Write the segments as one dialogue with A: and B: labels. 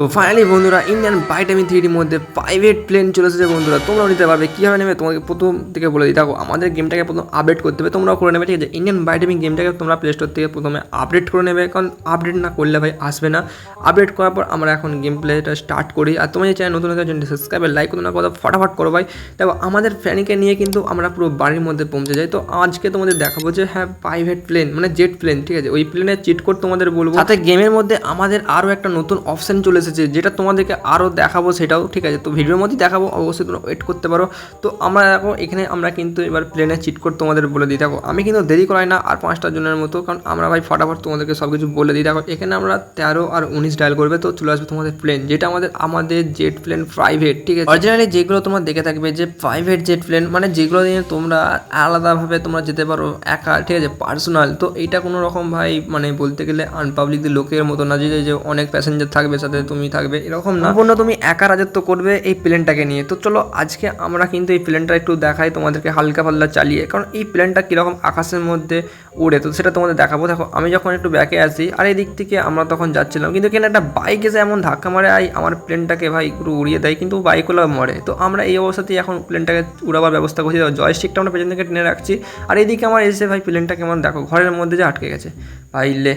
A: তো ফাইনালি বন্ধুরা ইন্ডিয়ান বাইটামি 3Dর মধ্যে প্রাইভেট প্লেন চলে এসেছে বন্ধুরা, তোমরাও নিতে পারবে। কীভাবে নেবে তোমাকে প্রথম থেকে বলে দিই। দেখো, আমাদের গেমটাকে প্রথম আপডেট করতে হবে, তোমরাও করে নেবে, ঠিক আছে। ইন্ডিয়ান বাইটামি গেমটাকে তোমরা প্লে স্টোর থেকে প্রথমে আপডেট করে নেবে, কারণ আপডেট না করলে ভাই আসবে না। আপডেট করার পর আমরা এখন গেম প্লেটা স্টার্ট করি। আর তোমার চ্যানেল নতুন হতে চ্যানেলটি সাবস্ক্রাইব লাইক করো না, কথা ফটাফট করো ভাই। দেখো, আমাদের ফ্যানিকে নিয়ে কিন্তু আমরা পুরো বাড়ির মধ্যে পৌঁছে যাই। তো আজকে তোমাদের দেখাবো যে হ্যাঁ, প্রাইভেট প্লেন মানে জেট প্লেন, ঠিক আছে। ওই প্লেনের চিট কোড তোমাদের বলবো। সাথে গেমের মধ্যে আমাদের আরও একটা নতুন অপশান চলে এসেছে, যেটা তোমাদেরকে আরও দেখাবো, সেটাও ঠিক আছে। তো ভিডিওর মধ্যেই দেখাবো, অবশ্যই তোমরা ওয়েট করতে পারো। তো আমরা দেখো এখানে আমরা কিন্তু এবার প্লেনের চিট কোড তোমাদের বলে দিই। দেখো, আমি কিন্তু দেরি করাই না আর 5টা জনের মতো, কারণ আমরা ভাই ফটাফট তোমাদেরকে সব কিছু বলে দিই। দেখো, এখানে আমরা 13 আর 19 ডায়াল করবে, তো চলে আসবে তোমাদের প্লেন, যেটা আমাদের জেট প্লেন প্রাইভেট, ঠিক আছে। অরিজিনালি যেগুলো তোমরা দেখে থাকবে যে প্রাইভেট জেট প্লেন, মানে যেগুলো নিয়ে তোমরা আলাদাভাবে তোমরা যেতে পারো একা, ঠিক আছে, পার্সোনাল। তো এইটা কোনো রকম ভাই মানে বলতে গেলে আনপাবলিক লোকের মতো না, যে অনেক প্যাসেঞ্জার থাকবে সাথে তুমি থাকবে, এরকম না। সম্পূর্ণ তুমি একা রাজত্ব করবে এই প্লেনটাকে নিয়ে। তো চলো আজকে আমরা কিন্তু এই প্লেনটা একটু দেখাই তোমাদেরকে হালকা পাল্লা চালিয়ে, কারণ এই প্লেনটা কীরকম আকাশের মধ্যে উড়ে, তো সেটা তোমাদের দেখাবো। দেখো, আমি যখন একটু ব্যাকে আসি আর এই দিক থেকে আমরা তখন যাচ্ছিলাম, কিন্তু এখানে একটা বাইক এসে এমন ধাক্কা মারে আমার প্লেনটাকে ভাই পুরো উড়িয়ে দেয়, কিন্তু বাইকগুলো মরে। তো আমরা এই অবস্থাতেই এখন প্লেনটাকে উড়াবার ব্যবস্থা করছি। জয়স্টিকটা আমরা পেছন থেকে টেনে রাখছি, আর এইদিকে আমার এসে ভাই প্লেনটাকে আমার দেখো ঘরের মধ্যে যে আটকে গেছে ভাই। লে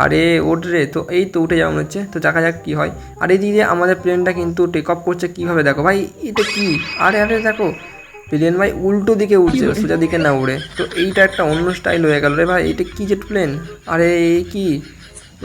A: আরে ওঠ রে, তো এই তো উঠে যাওয়া হচ্ছে, তো দেখা যাক কী হয়। আর এই দিকে আমাদের প্লেনটা কিন্তু টেক অফ করছে কীভাবে, দেখো ভাই এটা কি। আরে আরে দেখো, প্লেন ভাই উল্টো দিকে উঠছে, সোজা দিকে না উড়ে। তো এইটা একটা অন্য স্টাইল হয়ে গেল রে ভাই, এটা কী জেট প্লেন। আরে এই কি,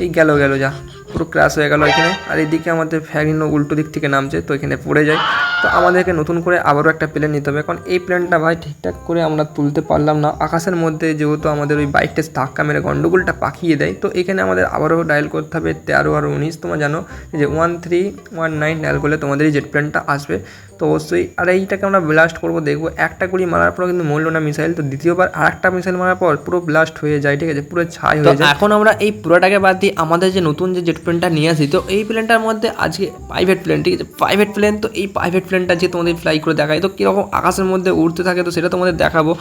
A: এই গেল যা পুরো ক্র্যাশ হয়ে গেল এখানে। আর এইদিকে আমাদের ফ্যাগিনো উল্টো দিক থেকে নামছে, তো এখানে পড়ে যায়। তো আমাদেরকে নতুন করে আবারও একটা প্লেন নিতে হবে, কারণ এই প্লেনটা ভাই ঠিকঠাক করে আমরা তুলতে পারলাম না আকাশের মধ্যে, যেহেতু আমাদের ওই বাইকটা ধাক্কা মেরে গন্ডগোলটা পাকিয়ে দেয়। তো এখানে আমাদের আবারও ডায়াল করতে হবে 13 আর 19। তোমরা জানো যে 1319 ডায়াল করলে তোমাদের এই জেট প্লেনটা আসবে। তো অবশ্যই, আর এইটাকে আমরা ব্লাস্ট করবো, দেখবো একটা গুলি মারার পর কিন্তু মরল না মিসাইল, তো দ্বিতীয়বার আর একটা মিসাইল মারার পর পুরো ব্লাস্ট হয়ে যায়, ঠিক আছে, পুরো ছাই হয়ে যায়। এখন আমরা এই পুরোটাকে বাদ দিয়ে আমাদের যে নতুন যে জেট প্লেনটা নিয়ে আসি, তো এই প্লেনটার মধ্যে আজকে প্রাইভেট প্লেন, ঠিক আছে, প্রাইভেট প্লেন। তো এই প্রাইভেট প্লেনটা যে তোমাদের ফ্লাই করে দেখায়, তো কীরকম আকাশের মধ্যে উড়তে থাকে, তো সেটা তোমাদের দেখাবো।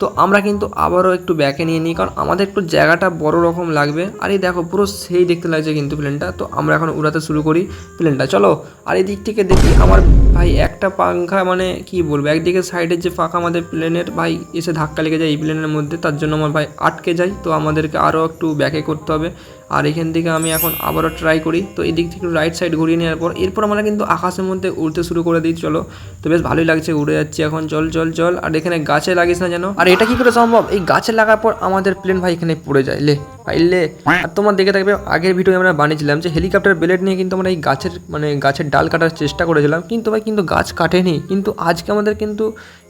A: তো আমরা কিন্তু আবারও একটু ব্যাকে নিয়ে নিই, কারণ আমাদের একটু জায়গাটা বড় রকম লাগবে। আর এই দেখো পুরো সেই দেখতে লাগছে কিন্তু প্লেনটা। তো আমরা এখন উড়াতে শুরু করি প্লেনটা, চলো। আর এই দিক থেকে দেখি আমার ভাই একটা পাংখা মানে কি বলবো, একদিকে সাইডের যে ফাঁকা আমাদের প্লেনের ভাই এসে ধাক্কা লেগে যায় এই প্লেনের মধ্যে, তার জন্য আমার ভাই আটকে যায়। তো আমাদেরকে আরও একটু ব্যাকে করতে হবে। আর এখান থেকে আমি এখন আবারও ট্রাই করি। তো এই দিক থেকে রাইট সাইড ঘুরিয়ে নেওয়ার পর এরপর আমরা কিন্তু আকাশের মধ্যে উড়তে শুরু করে দিই, চলো। তো বেশ ভালোই লাগছে, উড়ে যাচ্ছি এখন, চল চল চল। আর এখানে গাছে লাগিস না যেন। আর এটা কি করে সম্ভব, এই গাছে লাগার পর আমাদের প্লেন ভাই এখানে পড়ে যায়, লে ভাই লে। আর তোমরা দেখে থাকবে আগের ভিডিও আমরা বানিয়েছিলাম যে হেলিকপ্টার ব্লেড নিয়ে কিন্তু আমরা এই গাছের ডাল কাটার চেষ্টা করেছিলাম, কিন্তু ভাই কিন্তু গাছ কাটেনি। কিন্তু আজকে আমাদের কিন্তু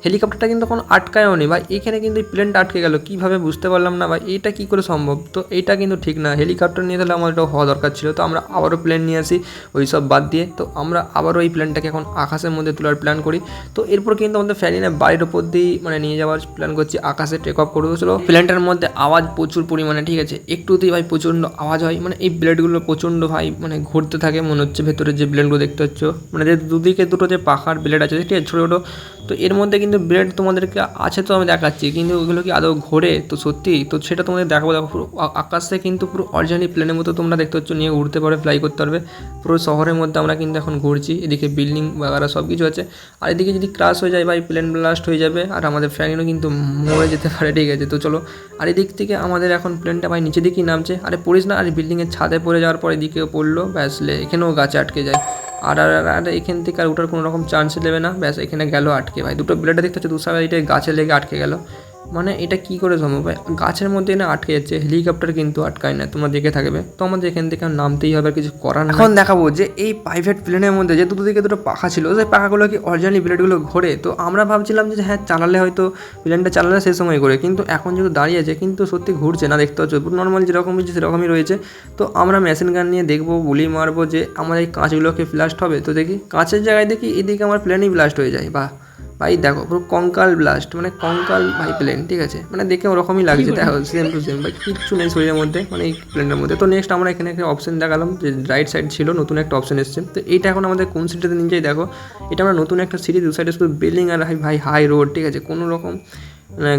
A: হেলিকপ্টারটা কিন্তু কোনো আটকায়ও নি ভাই, এখানে কিন্তু এই প্লেনটা আটকে গেল কীভাবে বুঝতে পারলাম না ভাই, এটা কী করে সম্ভব। তো এইটা কিন্তু ঠিক না, হেলিকপ্টার নিয়ে তাহলে আমার এটা হওয়া দরকার ছিল। তো আমরা আবারও প্লেন নিয়ে আসি ওই সব বাদ দিয়ে। তো আমরা আবারও এই প্ল্যানটাকে এখন আকাশের মধ্যে তোলার প্ল্যান করি। তো এরপর কিন্তু আমাদের ফ্যানিনে বাড়ির ওপর দিয়েই মানে নিয়ে যাওয়ার প্ল্যান করছি, আকাশে টেক অফ করে দিয়েছিল। প্ল্যানটার মধ্যে আওয়াজ প্রচুর পরিমাণে, ঠিক আছে, একটুতেই ভাই প্রচণ্ড আওয়াজ হয়, মানে এই ব্লেডগুলো প্রচণ্ড ভাই মানে ঘুরতে থাকে, মনে হচ্ছে ভেতরে যে ব্লেডগুলো দেখতে হচ্ছে, মানে যে দুদিকে দুটো যে পাখার ব্লেড আছে, ঠিক আছে, ছোটো ছোটো। তো এর মধ্যে কিন্তু ব্লেড তোমাদেরকে আছে, তো আমি দেখাচ্ছি, কিন্তু ওগুলো কি আদৌ ঘোরে তো সত্যি, তো সেটা তোমাদের দেখাবো। দেখো পুরো আকাশে কিন্তু পুরো অরিজিনালি প্লেনের মতো তোমরা দেখতে হচ্ছে, নিয়ে উড়তে পারবে, ফ্লাই করতে পারবে। পুরো শহরের মধ্যে আমরা কিন্তু এখন ঘুরছি, এদিকে বিল্ডিং বাগারা সব কিছু আছে। আর এদিকে যদি ক্রাশ হয়ে যায় ভাই, প্লেন ব্লাস্ট হয়ে যাবে, আর আমাদের ফ্যানিনও কিন্তু মরে যেতে পারে, ঠিক আছে। তো চলো, আর এদিক থেকে আমাদের এখন প্লেনটা ভাই নিচে দিকেই নামছে। আরে পড়িস না, আর বিল্ডিংয়ের ছাদে পড়ে যাওয়ার পর এদিকেও পড়লো, ব্যাসলে এখানেও গাছে আটকে যায়। আর আর আর এখান থেকে আর ওঠার কোনো রকম চান্স নেবে না, ব্যাস এখানে গেল আটকে ভাই। দুটো ব্লেডে দেখতে হচ্ছে, দু সাইডে গাছে লেগে আটকে গেল, মানে এটা কী করে সম্ভব ভাই, গাছের মধ্যে না আটকে যাচ্ছে। হেলিকপ্টার কিন্তু আটকায় না, তোমরা দেখে থাকবে। তো আমাদের এখান থেকে নামতেই হবে, কিছু করার না। এখন দেখাবো যে এই প্রাইভেট প্লেনের মধ্যে যে দুদিকে দুটো পাখা ছিল, সেই পাখাগুলো কি অরিজিনালি ব্লেডগুলো ঘোরে। তো আমরা ভাবছিলাম যে হ্যাঁ চালালে হয়তো প্লেনটা চালালে সেই সময় করে, কিন্তু এখন যেহেতু দাঁড়িয়েছে কিন্তু সত্যি ঘুরছে না, দেখতে হচ্ছে নর্মাল যেরকম হচ্ছে সেরকমই রয়েছে। তো আমরা মেশিন গান নিয়ে দেখবো, গুলি মারবো যে আমার এই কাঁচগুলোকে ব্লাস্ট হবে। তো দেখি কাঁচের জায়গায় দেখি এদিকে আমার প্লেনই ব্লাস্ট হয়ে যায়, বা ভাই দেখো পুরো কঙ্কাল ব্লাস্ট, মানে কঙ্কাল ভাই প্লেন, ঠিক আছে, মানে দেখে ওরকমই লাগছে, দেখো সেম টু সেম ভাই, কিচ্ছু নেই শরীরের মধ্যে মানে এই প্লেনের মধ্যে। তো নেক্সট আমরা এখানে একটা অপশন দেখালাম যে রাইট সাইড ছিল, নতুন একটা অপশন এসছে। তো এইটা এখন আমাদের কোন সিটিতে নিয়ে যাই দেখো, এটা আমরা নতুন একটা সিটি, দু সাইডে শুধু বিল্ডিং আর ভাই হাই রোড, ঠিক আছে, কোনো রকম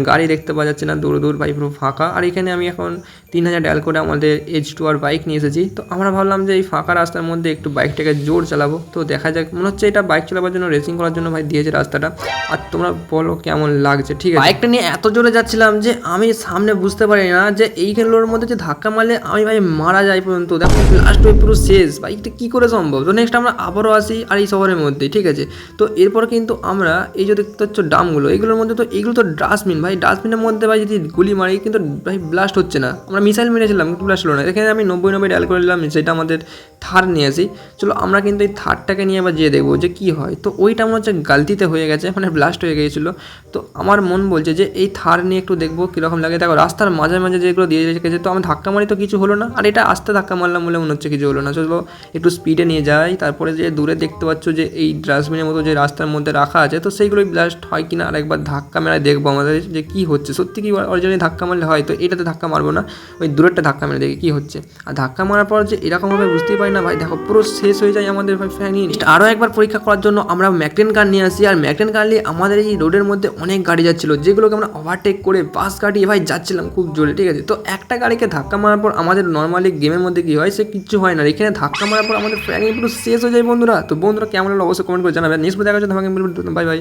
A: গাড়ি দেখতে পাওয়া যাচ্ছে না, দূর দূর ভাই পুরো ফাঁকা। আর এখানে আমি এখন 3000 ডায়াল করে আমাদের H2R বাইক নিয়ে এসেছি। তো আমরা ভাবলাম যে এই ফাঁকা রাস্তার মধ্যে একটু বাইকটাকে জোর চালাবো। তো দেখা যাক, মনে হচ্ছে এটা বাইক চালাবার জন্য, রেসিং করার জন্য ভাই দিয়েছে রাস্তাটা। আর তোমরা বলো কেমন লাগছে। ঠিক আছে, বাইকটা নিয়ে এত জোরে যাচ্ছিলাম যে আমি সামনে বুঝতে পারি না যে এইগুলোর মধ্যে যে ধাক্কা মারলে আমি ভাই মারা যাই পর্যন্ত। দেখো লাস্ট ওই পুরো শেষ, বাইকটা কী করে সম্ভব। তো নেক্সট আমরা আবারও আসি আর এই শহরের মধ্যে, ঠিক আছে। তো এরপর কিন্তু আমরা এই যে দেখতে পাচ্ছ ডামগুলো, এইগুলোর মধ্যে তো এইগুলো তো ডাস্টবিন ভাই, ডাস্টবিনের মধ্যে ভাই যদি গুলি মারি কিন্তু ভাই ব্লাস্ট হচ্ছে না। আমরা মিসাইল মেরেছিলাম কিন্তু ব্লাস্ট হলো না। এখানে আমি 90 ডায়াল করে নিলাম, সেটা আমাদের থার নিয়ে আসি। চলো আমরা কিন্তু এই থারটাকে নিয়ে আবার যেয়ে দেখবো যে কী হয়। তো ওইটা আমার হচ্ছে গালতিতে হয়ে গেছে, মানে ব্লাস্ট হয়ে গিয়েছিলো। তো আমার মন বলছে যে এই থার নিয়ে একটু দেখবো কীরকম লাগে। দেখো রাস্তার মাঝে মাঝে যেগুলো দিয়ে রেখেছে, তো আমি ধাক্কা মারি তো কিছু হলো না, আর এটা আস্তে ধাক্কা মারলাম বলে মনে হচ্ছে কিছু হলো না। চলো একটু স্পিডে নিয়ে যাই। তারপরে যে দূরে দেখতে পাচ্ছ যে এই ডাস্টবিনের মতো যে রাস্তার মধ্যে রাখা আছে, তো সেইগুলোই ব্লাস্ট হয় কিনা আর একবার ধাক্কা মেরে দেখবো আমাদের যে কী হচ্ছে। সত্যি কি অরিজিনালি ধাক্কা মারলে হয়? তো এটাতে ধাক্কা মারবো না, ওই দূরেরটা ধাক্কা মেরে দেখি কী হচ্ছে। আর ধাক্কা মারার পর যে এরকমভাবে বুঝতেই পারি না ভাই, দেখো পুরো শেষ হয়ে যায় আমাদের ভাই ফ্যান। আরও একবার পরীক্ষা করার জন্য আমরা ম্যাকটেন কার নিয়ে আসি। আর ম্যাকটেন কার নিয়ে আমাদের এই রোডের মধ্যে অনেক গাড়ি যাচ্ছিলো, যেগুলোকে আমরা ওভারটেক করে বাস কাটিয়ে ভাই যাচ্ছিলাম খুব জোরে, ঠিক আছে। তো একটা গাড়িকে ধাক্কা মারার পর আমাদের নর্মালি গেমের মধ্যে কী হয়, সে কিচ্ছু হয় না। এখানে ধাক্কা মারার পর আমাদের ফ্যান পুরো শেষ হয়ে যায় বন্ধুরা। তো বন্ধুরা কেমন হলো অবশ্যই কমেন্ট করে জানাবেন। নেক্সট দেখা যাচ্ছে তোমাকে, বাই বাই।